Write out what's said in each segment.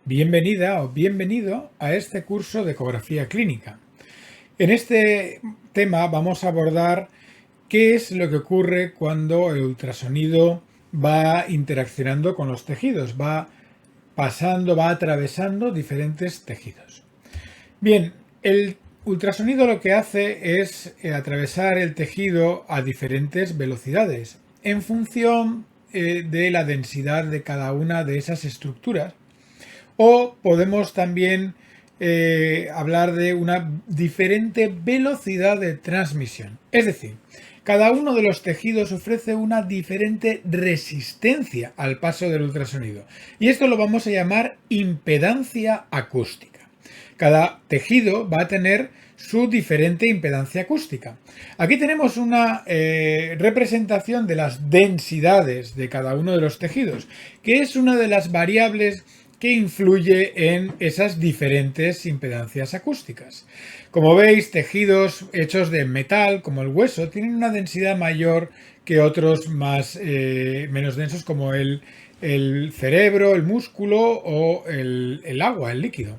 Bienvenida o bienvenido a este curso de ecografía clínica. En este tema vamos a abordar qué es lo que ocurre cuando el ultrasonido va interaccionando con los tejidos, va atravesando diferentes tejidos. Bien, el ultrasonido lo que hace es atravesar el tejido a diferentes velocidades en función de la densidad de cada una de esas estructuras. O podemos también hablar de una diferente velocidad de transmisión. Es decir, cada uno de los tejidos ofrece una diferente resistencia al paso del ultrasonido. Y esto lo vamos a llamar impedancia acústica. Cada tejido va a tener su diferente impedancia acústica. Aquí tenemos una representación de las densidades de cada uno de los tejidos, que es una de las variables que influye en esas diferentes impedancias acústicas. Como veis, tejidos hechos de metal, como el hueso, tienen una densidad mayor que otros menos densos, como el cerebro, el músculo o el agua, el líquido.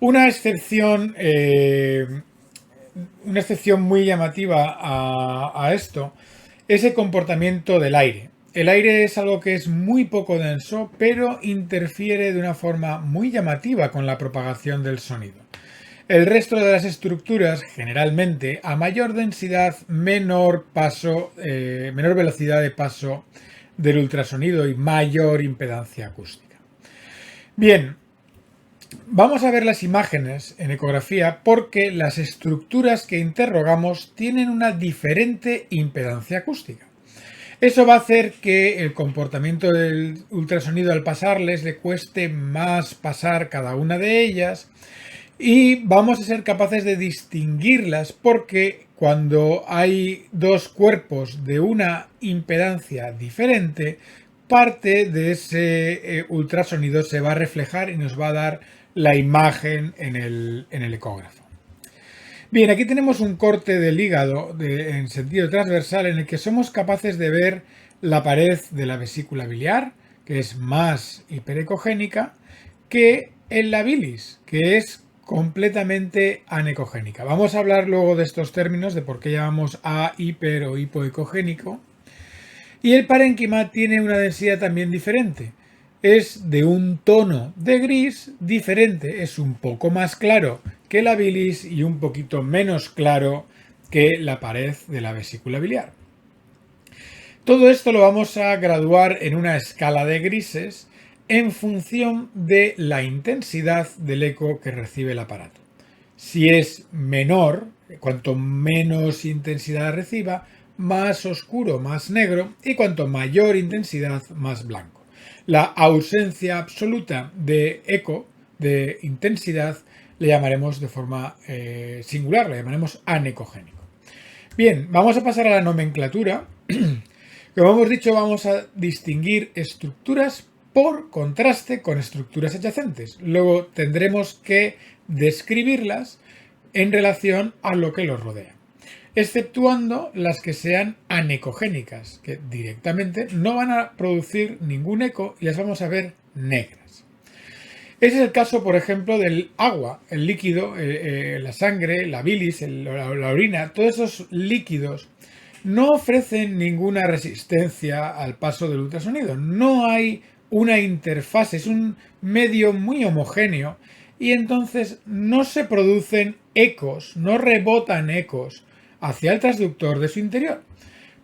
Una excepción muy llamativa a esto es el comportamiento del aire. El aire es algo que es muy poco denso, pero interfiere de una forma muy llamativa con la propagación del sonido. El resto de las estructuras, generalmente, a mayor densidad, menor velocidad de paso del ultrasonido y mayor impedancia acústica. Bien, vamos a ver las imágenes en ecografía porque las estructuras que interrogamos tienen una diferente impedancia acústica. Eso va a hacer que el comportamiento del ultrasonido al pasarles le cueste más pasar cada una de ellas y vamos a ser capaces de distinguirlas porque cuando hay dos cuerpos de una impedancia diferente, parte de ese ultrasonido se va a reflejar y nos va a dar la imagen en el ecógrafo. Bien, aquí tenemos un corte del hígado en sentido transversal en el que somos capaces de ver la pared de la vesícula biliar, que es más hiperecogénica, que en la bilis, que es completamente anecogénica. Vamos a hablar luego de estos términos, de por qué llamamos a hiper o hipoecogénico. Y el parénquima tiene una densidad también diferente. Es de un tono de gris diferente, es un poco más claro que la bilis y un poquito menos claro que la pared de la vesícula biliar. Todo esto lo vamos a graduar en una escala de grises en función de la intensidad del eco que recibe el aparato. Si es menor, cuanto menos intensidad reciba, más oscuro, más negro, y cuanto mayor intensidad, más blanco. La ausencia absoluta de eco, de intensidad, le llamaremos de forma singular, le llamaremos anecogénico. Bien, vamos a pasar a la nomenclatura. Como hemos dicho, vamos a distinguir estructuras por contraste con estructuras adyacentes. Luego tendremos que describirlas en relación a lo que los rodea, exceptuando las que sean anecogénicas, que directamente no van a producir ningún eco y las vamos a ver negras. Ese es el caso, por ejemplo, del agua, el líquido, la sangre, la bilis, la orina, todos esos líquidos no ofrecen ninguna resistencia al paso del ultrasonido. No hay una interfase, es un medio muy homogéneo y entonces no se producen ecos, no rebotan ecos hacia el transductor de su interior.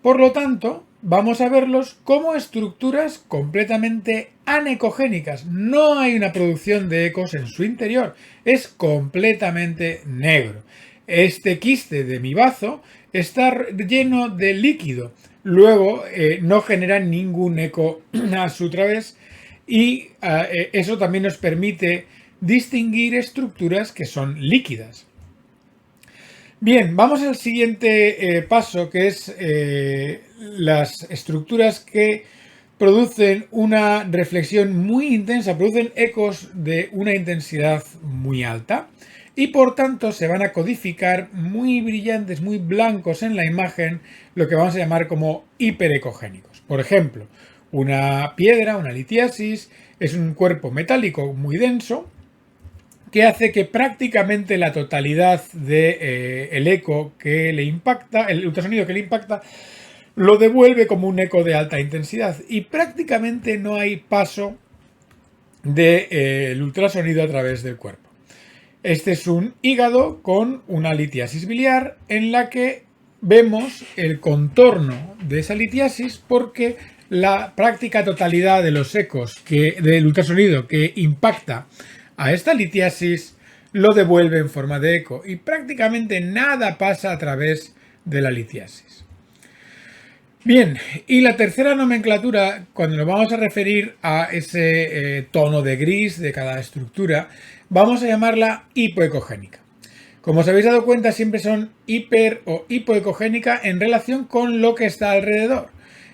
Por lo tanto, vamos a verlos como estructuras completamente anecogénicas. No hay una producción de ecos en su interior, es completamente negro. Este quiste de mi bazo está lleno de líquido, luego no genera ningún eco a su través y eso también nos permite distinguir estructuras que son líquidas. Bien, vamos al siguiente paso, que es las estructuras que producen una reflexión muy intensa, producen ecos de una intensidad muy alta y por tanto se van a codificar muy brillantes, muy blancos en la imagen, lo que vamos a llamar como hiperecogénicos. Por ejemplo, una piedra, una litiasis, es un cuerpo metálico muy denso que hace que prácticamente la totalidad de, el eco que le impacta, el ultrasonido que le impacta, lo devuelve como un eco de alta intensidad y prácticamente no hay paso del ultrasonido a través del cuerpo. Este es un hígado con una litiasis biliar en la que vemos el contorno de esa litiasis porque la práctica totalidad de los ecos del ultrasonido que impacta a esta litiasis lo devuelve en forma de eco y prácticamente nada pasa a través de la litiasis. Bien, y la tercera nomenclatura, cuando nos vamos a referir a ese tono de gris de cada estructura, vamos a llamarla hipoecogénica. Como os habéis dado cuenta, siempre son hiper o hipoecogénica en relación con lo que está alrededor.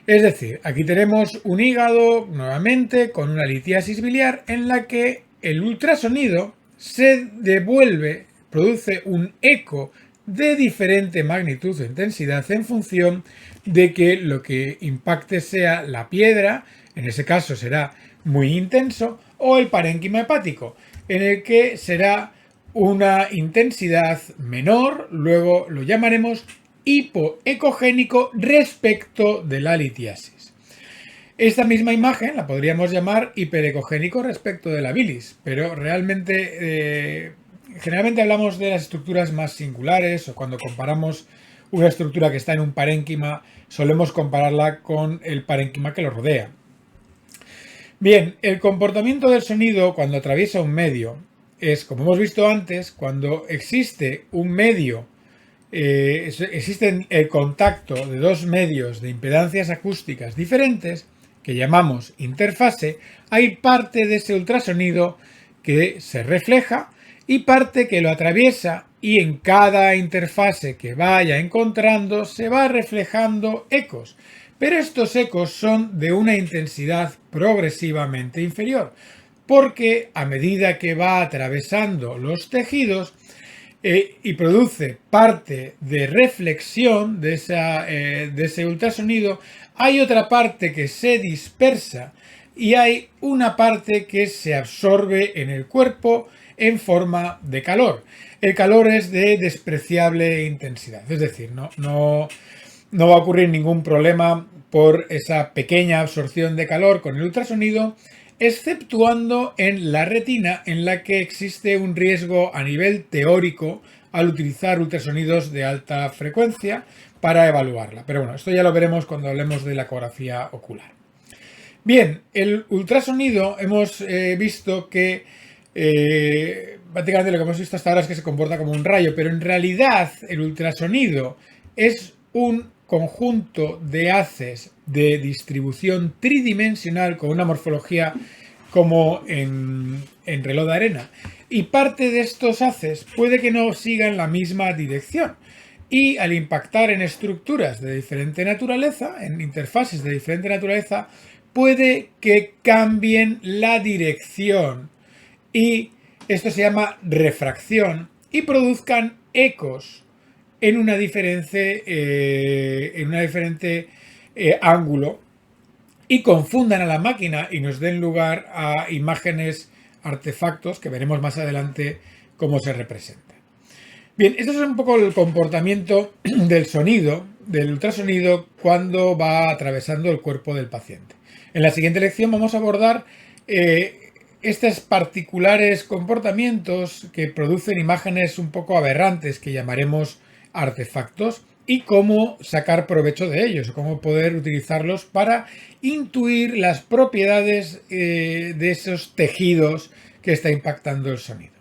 Es decir, aquí tenemos un hígado nuevamente con una litiasis biliar en la que el ultrasonido se devuelve, produce un eco de diferente magnitud o intensidad en función de que lo que impacte sea la piedra, en ese caso será muy intenso, o el parénquima hepático, en el que será una intensidad menor, luego lo llamaremos hipoecogénico respecto de la litiasis. Esta misma imagen la podríamos llamar hiperecogénico respecto de la bilis, pero realmente generalmente hablamos de las estructuras más singulares o cuando comparamos una estructura que está en un parénquima solemos compararla con el parénquima que lo rodea. Bien, el comportamiento del sonido cuando atraviesa un medio es, como hemos visto antes, cuando existe un medio, existe el contacto de dos medios de impedancias acústicas diferentes, que llamamos interfase, hay parte de ese ultrasonido que se refleja y parte que lo atraviesa y en cada interfase que vaya encontrando se va reflejando ecos. Pero estos ecos son de una intensidad progresivamente inferior, porque a medida que va atravesando los tejidos y produce parte de reflexión de ese ultrasonido, hay otra parte que se dispersa y hay una parte que se absorbe en el cuerpo en forma de calor. El calor es de despreciable intensidad, es decir, no va a ocurrir ningún problema por esa pequeña absorción de calor con el ultrasonido, exceptuando en la retina, en la que existe un riesgo a nivel teórico al utilizar ultrasonidos de alta frecuencia para evaluarla. Pero bueno, esto ya lo veremos cuando hablemos de la ecografía ocular. Bien, el ultrasonido hemos visto que prácticamente lo que hemos visto hasta ahora es que se comporta como un rayo, pero en realidad el ultrasonido es un conjunto de haces de distribución tridimensional con una morfología como en reloj de arena. Y parte de estos haces puede que no sigan la misma dirección. Y al impactar en estructuras de diferente naturaleza, en interfaces de diferente naturaleza, puede que cambien la dirección. Y esto se llama refracción y produzcan ecos en una diferente ángulo y confundan a la máquina y nos den lugar a imágenes, artefactos que veremos más adelante cómo se representan. Bien, esto es un poco el comportamiento del sonido, del ultrasonido, cuando va atravesando el cuerpo del paciente. En la siguiente lección vamos a abordar estos particulares comportamientos que producen imágenes un poco aberrantes que llamaremos artefactos y cómo sacar provecho de ellos, cómo poder utilizarlos para intuir las propiedades de esos tejidos que está impactando el sonido.